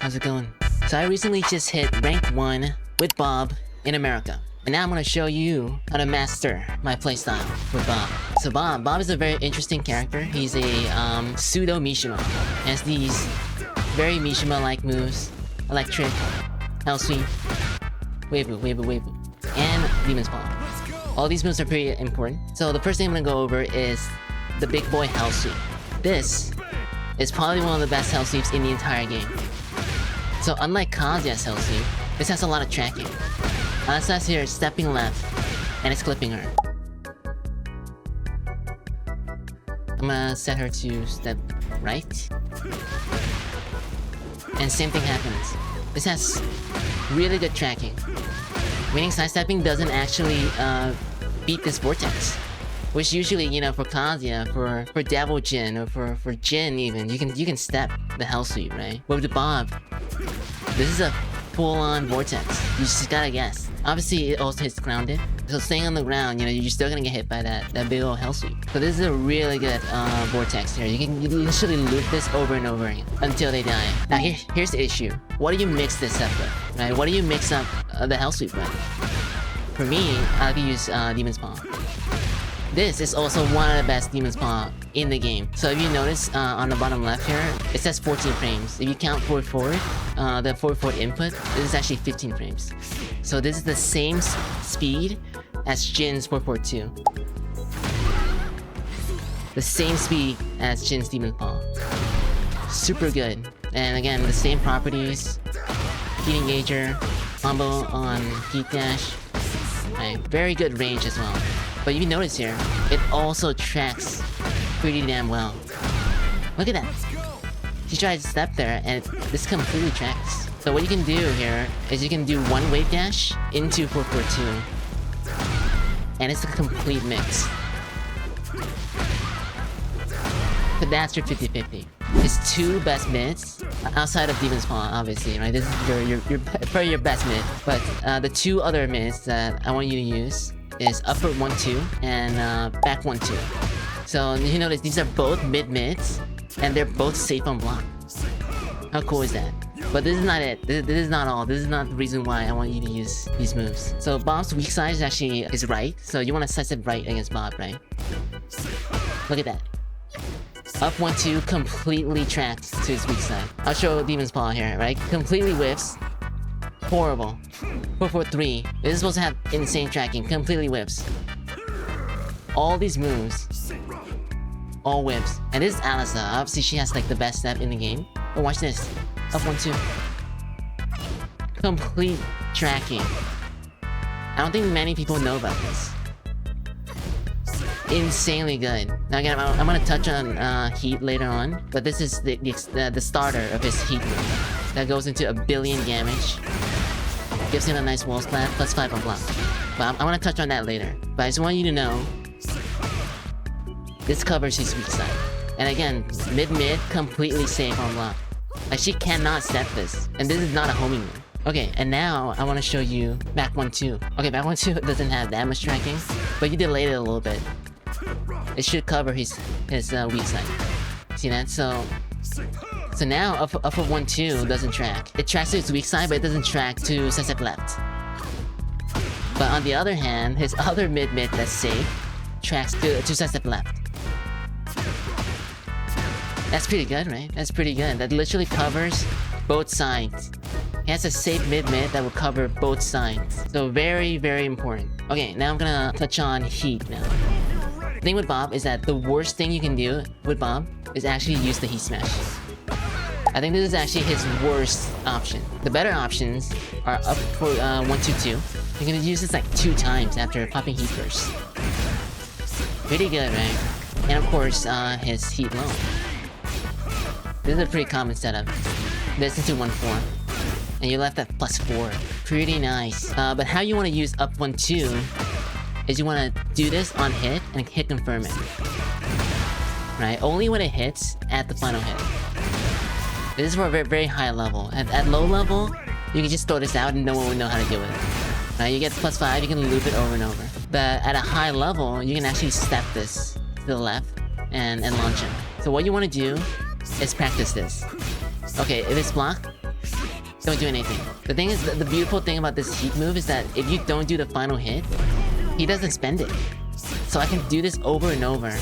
how's it going? So I recently just hit rank 1 with Bob in America. And now I'm gonna show you how to master my playstyle with Bob. So Bob is a very interesting character. He's a pseudo Mishima. He has these very Mishima-like moves. Electric, Hellsweep, Wave, and Demon's Paw. All these moves are pretty important. So the first thing I'm gonna go over is the big boy Hellsweep. This is probably one of the best Hellsweeps in the entire game. So unlike Kazuya's Hellsweep, this has a lot of tracking. Anastasia here is stepping left, and it's clipping her. I'm gonna set her to step right. And same thing happens. This has really good tracking. Meaning sidestepping doesn't actually beat this vortex. Which usually, you know, for Kazuya, for Devil Jin, or for Jin even, you can step the Hellsweep, right? But with Bob, this is a full-on vortex. You just gotta guess. Obviously, it also hits grounded. So staying on the ground, you know, you're still gonna get hit by that big old Hellsweep. So this is a really good vortex here. You can literally loop this over and over again until they die. Now here's the issue. What do you mix this up with, right? What do you mix up the Hellsweep with? For me, I like to use Demon's Paw. This is also one of the best Demon's Paw in the game. So if you notice on the bottom left here, it says 14 frames. If you count forward, the forward input, this is actually 15 frames. So this is the same speed as Jin's 442. The same speed as Jin's Demon's Paw. Super good. And again, the same properties. Heat engager, combo on heat dash. Right, very good range as well. But if you notice here, it also tracks pretty damn well. Look at that. She tried to step there, and this completely tracks. So what you can do here is you can do one wave dash into 442. And it's a complete mix. But that's your 50-50. It's two best mids, outside of Demon's Paw, obviously, right? This is probably your best mid. But the two other mids that I want you to use is upward 1-2 and back 1-2. So you notice these are both mid-mids, and they're both safe on block. How cool is that? But this is not it. This is not all. This is not the reason why I want you to use these moves. So Bob's weak side is actually his right. So you want to sidestep right against Bob, right? Look at that. Up 1-2 completely tracks to his weak side. I'll show Demon's Paw here, right? Completely whiffs. Horrible. 443. This is supposed to have insane tracking. Completely whips. All these moves. All whips. And this is Alisa. Obviously, she has like the best step in the game. But watch this. Up 1-2. Complete tracking. I don't think many people know about this. Insanely good. Now again, I'm gonna touch on heat later on, but this is the starter of his heat move. That goes into 1 billion damage. Gives him a nice wall splat, +5 on block. But I want to touch on that later. But I just want you to know, this covers his weak side. And again, mid-mid, completely safe on block. Like, she cannot step this. And this is not a homing move. Okay, and now I want to show you back 1-2. Okay, back 1-2 doesn't have that much tracking, but you delayed it a little bit. It should cover his weak side. See that? So now up 1-2 doesn't track. It tracks to his weak side, but it doesn't track to sidestep left. But on the other hand, his other mid-mid that's safe tracks to sidestep left. That's pretty good, right? That's pretty good. That literally covers both sides. He has a safe mid-mid that will cover both sides. So very, very important. Okay, now I'm gonna touch on heat now. The thing with Bob is that the worst thing you can do with Bob is actually use the heat smash. I think this is actually his worst option. The better options are up for 1-2-2. You're gonna use this like 2 times after popping heat burst. Pretty good, right? And of course, his heat low. This is a pretty common setup. This into 1-4. And you're left at +4. Pretty nice. But how you want to use up 1-2 is you want to do this on hit and hit confirm it. Right? Only when it hits at the final hit. This is for a very, very high level. At low level, you can just throw this out and no one would know how to deal with it. Right? You get +5, you can loop it over and over. But at a high level, you can actually step this to the left and launch him. So what you want to do is practice this. Okay, if it's blocked, don't do anything. The thing is, the beautiful thing about this heat move is that if you don't do the final hit, he doesn't spend it. So I can do this over and over.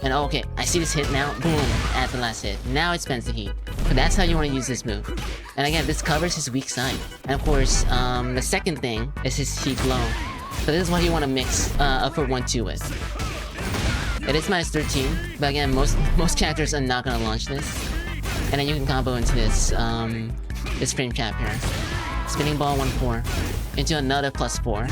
And oh, okay, I see this hit now, boom, at the last hit. Now it spends the heat. But that's how you want to use this move. And again, this covers his weak side. And of course, the second thing is his heat blow. So this is what you want to mix upward 1-2 with. It is minus 13, but again, most characters are not gonna launch this. And then you can combo into this this frame trap here. Spinning ball 1-4 into another +4,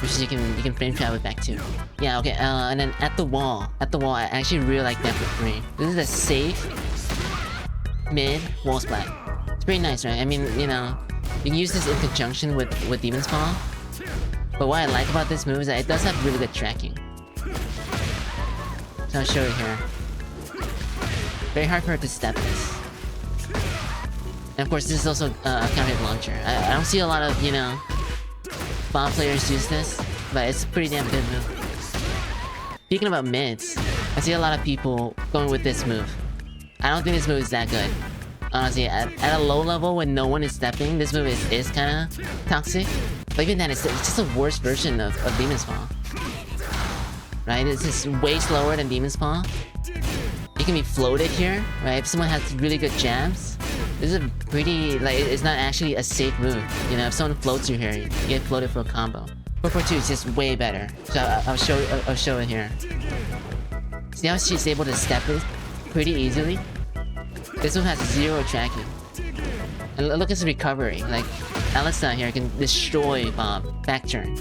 which is you can frame trap it back too. Yeah, okay. And then at the wall, I actually really like that for 3. This is a safe mid wall splat. It's pretty nice, right? I mean, you know, you can use this in conjunction with Demon's Paw. But what I like about this move is that it does have really good tracking. So I'll show you here. Very hard for her to step this. And of course, this is also a counter hit launcher. I don't see a lot of, you know, bomb players use this, but it's a pretty damn good move. Speaking about mids, I see a lot of people going with this move. I don't think this move is that good. Honestly, at a low level when no one is stepping, this move is kind of toxic. But even then, it's just a worse version of Demon's Paw. Right? It's just way slower than Demon's Paw. It can be floated here, right? If someone has really good jabs, this is a pretty, like, it's not actually a safe move. You know, if someone floats you here, you get floated for a combo. 4-4-2 is just way better. So I'll show it here. See how she's able to step it pretty easily? This one has 0 tracking. And look at his recovery. Like, Alissa here can destroy Bob. Back turn.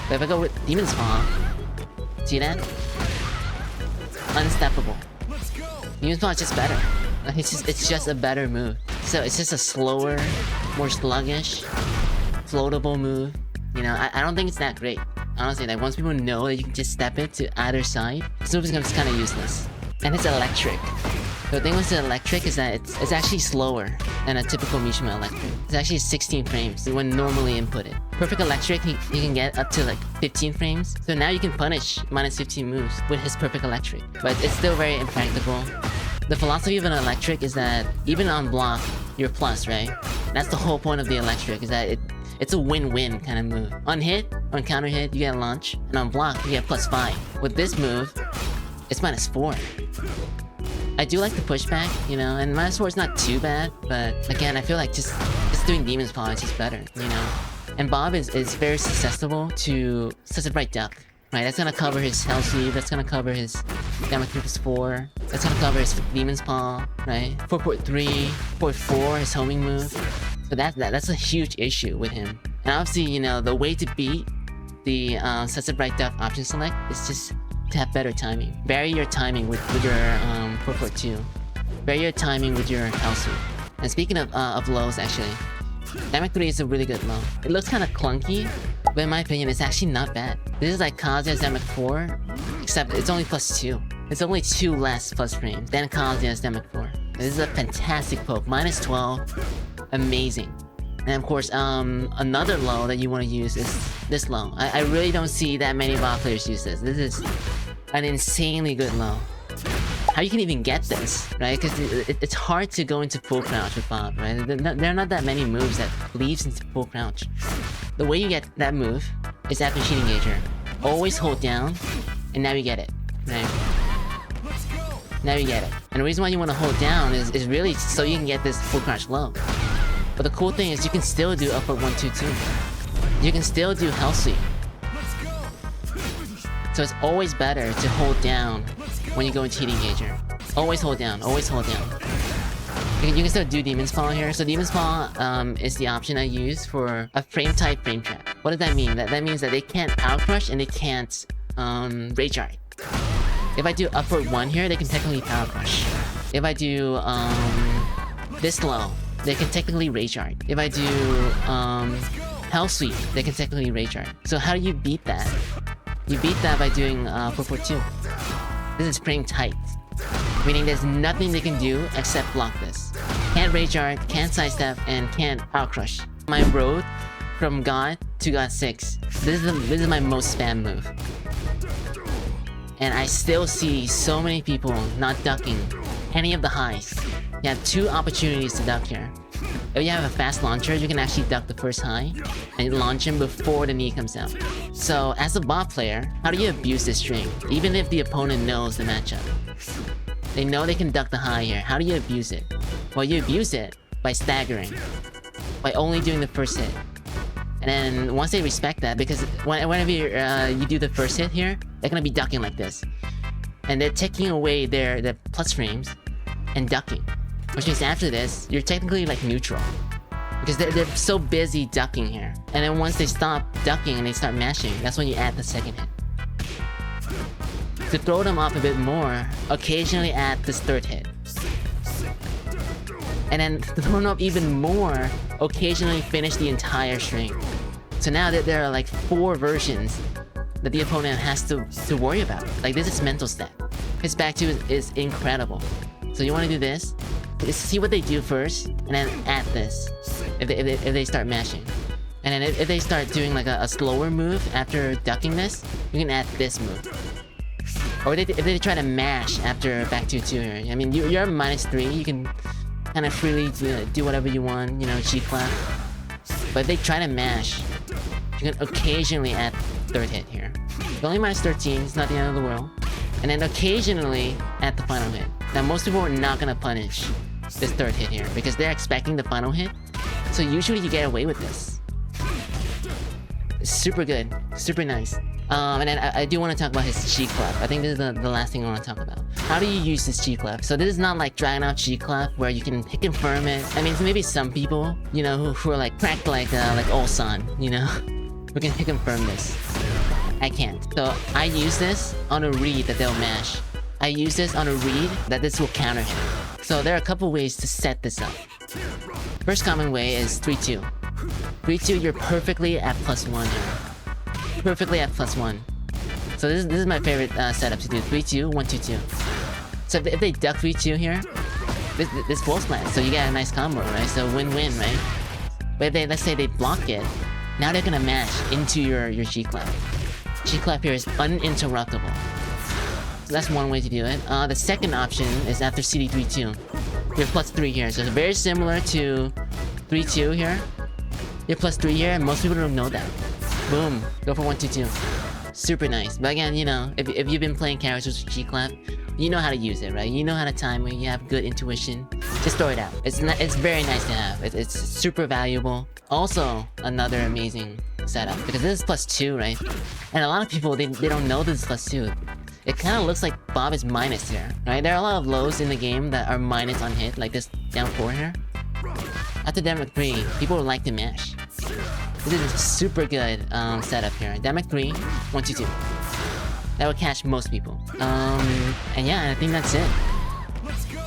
But if I go with Demon's Paw, see that? Unsteppable. Demon's Paw is just better. It's just a better move. So it's just a slower, more sluggish, floatable move. You know, I don't think it's that great. Honestly, like once people know that you can just step it to either side, this move becomes kind of useless. And it's electric. The thing with the electric is that it's actually slower than a typical Mishima electric. It's actually 16 frames when normally inputted. Perfect electric, you can get up to like 15 frames. So now you can punish minus 15 moves with his perfect electric. But it's still very impractical. The philosophy of an electric is that even on block, you're plus, right? That's the whole point of the electric, is that it's a win-win kind of move. On hit, on counter hit, you get a launch. And on block, you get +5. With this move, it's -4. I do like the pushback, you know, and -4 is not too bad, but again, I feel like just doing Demon's Paw is just better, you know? And Bob is very susceptible to such a bright duck, right? That's gonna cover his Hellsweep, that's gonna cover his Gamma 3+4, that's gonna cover his Demon's Paw, right? 4.3, 4.4, his homing move. So that's a huge issue with him. And obviously, you know, the way to beat the such a bright duck option select is just to have better timing. Vary your timing with your 4.2. Vary your timing with your Hellsweep. And speaking of lows, actually, Dynamic 3 is a really good low. It looks kind of clunky, but in my opinion, it's actually not bad. This is like Kazuya's Dynamic 4, except it's only +2. It's only 2 less plus frames than Kazuya's Dynamic 4. This is a fantastic poke. -12. Amazing. And of course, another low that you want to use is this low. I really don't see that many VOD players use this. This is an insanely good low. How you can even get this, right? Because it's hard to go into full crouch with Bob, right? There are not that many moves that leaves into full crouch. The way you get that move is after Sheet Engager. Always hold down, and now you get it, right? Now you get it. And the reason why you want to hold down is really so you can get this full crouch low. But the cool thing is you can still do upward 1-2-2. You can still do Hellsweep. So it's always better to hold down when you go into Heat Engager. Always hold down, always hold down. You can still do Demon's Paw here. So Demon's Paw is the option I use for a frame type frame trap. What does that mean? That means that they can't Power Crush and they can't Rage Art. If I do upward 1 here, they can technically Power Crush. If I do this low, they can technically Rage Art. If I do Hellsweep, they can technically Rage Art. So how do you beat that? You beat that by doing 4-4-2. This is frame tight. Meaning there's nothing they can do except block this. Can't Rage Art, can't sidestep, and can't Power Crush. My road from God to God 6. This is my most spam move. And I still see so many people not ducking any of the highs. You have 2 opportunities to duck here. If you have a fast launcher, you can actually duck the first high and launch him before the knee comes out. So as a bot player, how do you abuse this string? Even if the opponent knows the matchup. They know they can duck the high here. How do you abuse it? Well, you abuse it by staggering. By only doing the first hit. And then once they respect that, because whenever you do the first hit here, they're gonna be ducking like this. And they're taking away their plus frames and ducking. Which means after this, you're technically like neutral. Because they're so busy ducking here. And then once they stop ducking and they start mashing, that's when you add the second hit. To throw them off a bit more, occasionally add this third hit. And then to throw them up even more, occasionally finish the entire string. So now that there are like 4 versions that the opponent has to worry about. Like this is mental stat. His back two is incredible. So you want to do this, see what they do first, and then add this. If they start mashing. And then if they start doing like a slower move after ducking this, you can add this move. Or if they try to mash after back 2-2 here. I mean, you're -3, you can kind of freely do whatever you want, you know, cheek clap. But if they try to mash, you can occasionally add third hit here. It's only -13, it's not the end of the world. And then occasionally add the final hit. Now most people are not gonna punish this third hit here because they're expecting the final hit. So usually you get away with this. It's super good, super nice. And then I do want to talk about his cheek clap. I think this is the last thing I want to talk about. How do you use this cheek clap? So this is not like Dragon Out cheek clap where you can confirm it. I mean, maybe some people, you know, who are like cracked like Olsan, you know, who can confirm this. I can't. So I use this on a read that they'll mash. I use this on a read that this will counter him. So there are a couple ways to set this up. First common way is 3-2. 3-2, you're perfectly at +1 here. Perfectly at +1. So this is my favorite setup to do. 3-2, 1-2-2. So if they duck 3-2 here, this falls flat. So you get a nice combo, right? So win-win, right? But if let's say they block it, now they're gonna mash into your G-clap. G-clap here is uninterruptible. So that's one way to do it. The second option is after CD 3-2. You're +3 here. So it's very similar to 3-2 here. You're +3 here, and most people don't know that. Boom. Go for 1-2-2. Super nice. But again, you know, if you've been playing characters with G-clap, you know how to use it, right? You know how to time it. You have good intuition. Just throw it out. It's very nice to have. It's super valuable. Also, another amazing setup because this is +2, right? And a lot of people they don't know this is +2. It kind of looks like Bob is minus here, right? There are a lot of lows in the game that are minus on hit, like this down 4 here. After Demic 3, people would like to mash. This is a super good setup here. Demic 3, 1-2-2. That would catch most people. And yeah, I think that's it. Let's go!